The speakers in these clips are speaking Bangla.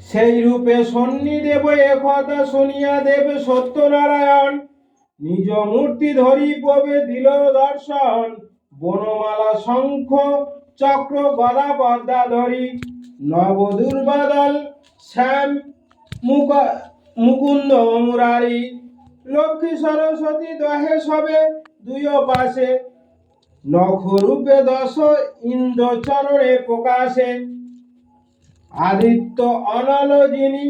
সেই রূপে সন্নিদেব একথা শুনিয়া দেব সত্যনারায়ণ নিজ মূর্তি ধরি পবে দিল দর্শন। বনমালা শঙ্খ চক্র গদা পদ্মা ধরি নব দুর্বাদল শ্যাম মুকুন্দ মুরারি। লক্ষ্মী সরস্বতী দহে সবে দুই পাশে নখ রূপে দশ ইন্দ্র চরণে প্রকাশে। আদিত্য অনল যিনি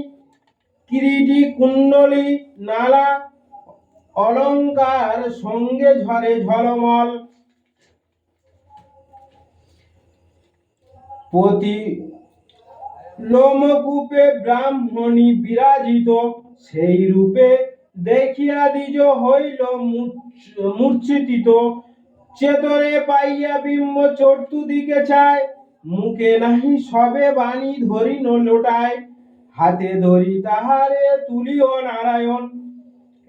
কিরীটি কুণ্ডলী নালা অলঙ্কার সঙ্গে ঝরে ঝলমল। প্রতি লোমকূপে ব্রাহ্মণী বিরাজিত সেই রূপে দেখিয়া দ্বিজ হইল মূর্ছিত। চেতনে পাইয়া বিম্ব চতুর্দিকে চায় মুখে নাহি সবে বাণী ধরিল লোটায়। হাতে ধরি তাহারে তুলিও নারায়ণ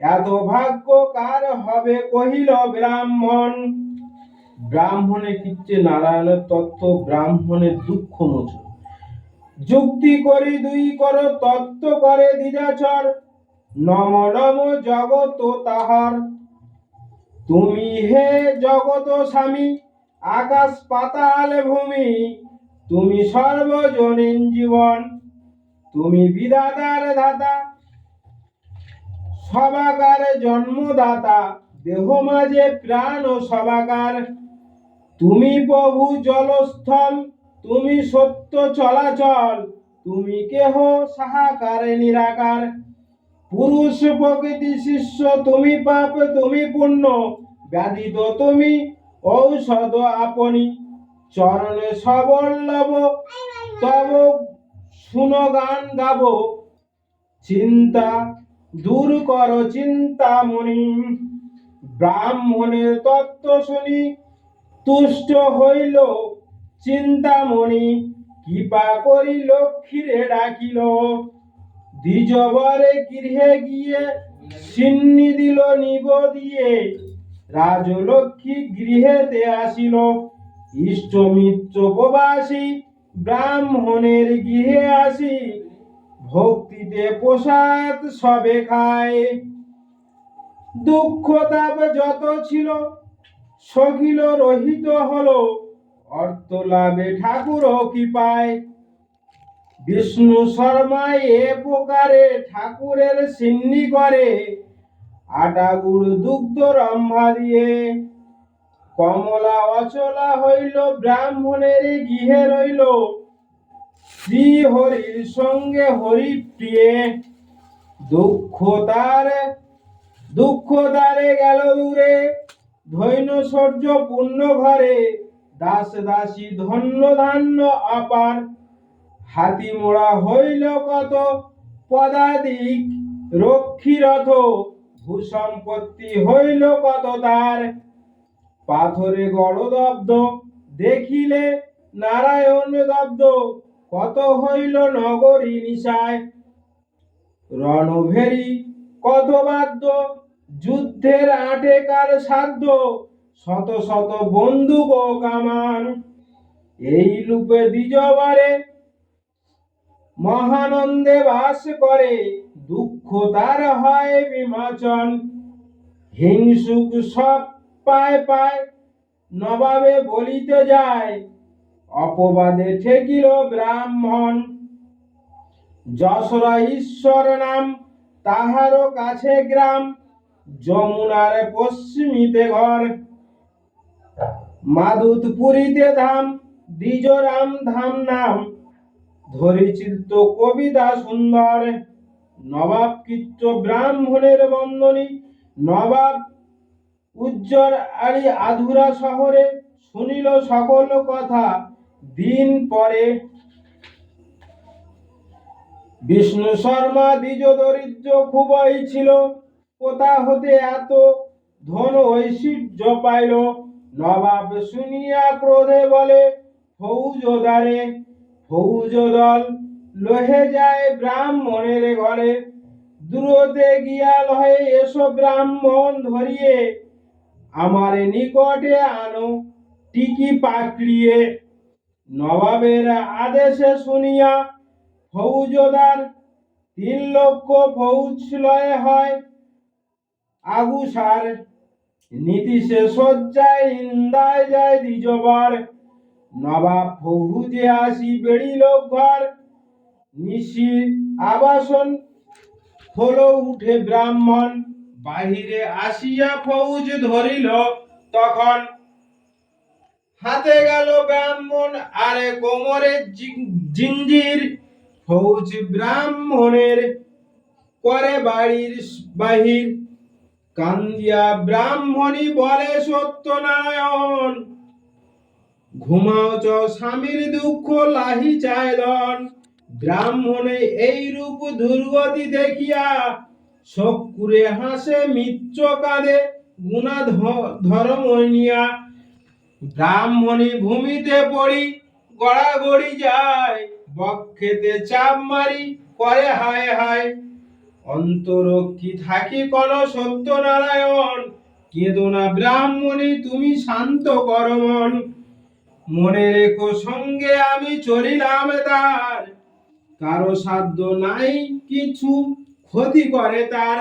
এত ভাগ্য কার হবে কহিল ব্রাহ্মণ। ব্রাহ্মণের কিচ্ছে নারায়ণের তত্ত্ব ব্রাহ্মণের দুঃখ মোচন। যুক্তি করি দুই কর তত্ত্ব করে দ্বিজাচর নম নম জগত তাহার। তুমি হে জগত স্বামী আকাশ পাতাল ভূমি তুমি সর্বজনীন জীবন। তুমি বিধাতার দাতা সবাকার জন্মদাতা দেহ মাঝে প্রাণ সবাকার। তুমি প্রভু জলস্থল তুমি সত্য চলাচল তুমি কেহ সাহাকারে নিরাকার। পুরুষ প্রকৃতি শিষ্য তুমি পাপ তুমি পুণ্য ব্যাধিত তুমি ঔষধ আপনি। চরণে সবল্লভ তব শুনগান গাব চিন্তা দূর কর চিন্তামণি। ব্রাহ্মণের তত্ত্ব শুনি তুষ্ট হইল চিন্তামণি কৃপা করি লক্ষ্মীরে ডাকিল। দ্বিজবরে গৃহে গিয়ে সিন্নি দিল নিব দিয়ে রাজলক্ষ্মী গৃহেতে আসিল। ইষ্টমিত্র প্রবাসী ব্রাহ্মণের গৃহে আসি ভক্তিতে প্রসাদ সবে খায়। দুঃখ তাপ যত ছিল সখিল রহিত হলো অর্থ লাভে ঠাকুর কৃপায়। বিষ্ণু শর্মায় এ প্রকারে ঠাকুরের সিন্নি করে আটা গুড় দুগ্ধ রম্ভা দিয়ে। কমলা অচলা হইল ব্রাহ্মণের গৃহে রইল শ্রী হরির সঙ্গে হরি প্রিয়ে। দুঃখ তারে গেল দূরে ধৈন্য সৌর্য পূর্ণ ঘরে দাস দাসী ধন্য ধান্য অপার। হাতি মোড়া হইল কত পদাধিক রক্ষী রথ ভূসম্পত্তি হইল কত তার। পাথরে গড়দব্ধ দেখিলে নারায়ণ দব্ধ কত হইল নগরী নিশায়। রণভেরি কত বাদ্য যুদ্ধের আটেকার সাধ্য শত শত বন্দুক ও কামান। এই রূপে দ্বিজবারে মহানন্দে বাস করে দুঃখ তার হয় বিমোচন। হিংসুক সব পায় পায় নবাবে বলিতে যায় অপবাদে ঠেকিল ব্রাহ্মণ। যশোরা ঈশ্বর নাম তাহারও কাছে গ্রাম যমুনার পশ্চিমীতে ঘর। মাধুতপুরীতে ধাম দ্বিজরাম ধাম নাম ধরি চিত্ত কবিতা সুন্দর। নবাব কৃত্য ব্রাহ্মণের বন্দনী নবাব উজ্জ্বর আলী আধুরা শহরে শুনিল সকল কথা দিন পরে। বিষ্ণু শর্মা দ্বিজ দরিদ্র খুবই ছিল কোথা হতে এত ধন ঐশ্বর্য পাইল। নবাব শুনিয়া ক্রোধে বলে ফৌজদারে ফৌজদল লহে যায় ব্রাহ্মণের ঘরে। দূরতে গিয়া লহে এসো ব্রাহ্মণ ধরিয়ে আমার নিকটে আনো টিকি পাকড়িয়ে। নবাবের আদেশে শুনিয়া ফৌজদার 3 লক্ষ ফৌজ লয় হয় আগুসার, নীতিশে শয্যায় নিন্দায় যায় দ্বিজবার, নবাব ফৌজে আসি বেড়িল ঘর, নিশি আবাসন হলো উঠে ব্রাহ্মণ, বাহিরে আসিয়া ফৌজ ধরিল তখন, হাতে গেল ব্রাহ্মণ আরে কোমরে জিঞ্জির, ফৌজ ব্রাহ্মণের করে বাড়ির বাহির, কান্দিয়া ব্রাহ্মণী বলে সত্যনারায়ণ, ঘুমাও চ স্বামীর দুঃখ লাহি চায়দন, ব্রাহ্মণে এই রূপ দুর্গতি দেখিয়া শোক করে হাসে মিচ্চ কাঁদে গুণা ধর্মনিয়া, ব্রাহ্মণী ভূমিতে পড়ি গড়াগড়ি যায়, বক্ষেতে চাপ মারি করে হায় হায়, অন্তরক্ষী থাকি কোন সত্যনারায়ণ, কেঁদো না ব্রাহ্মণী তুমি শান্ত কর মন, মনে রেখো সঙ্গে আমি চলিলাম তার, কারো সাধ্য নাই কিছু ক্ষতি করে তার।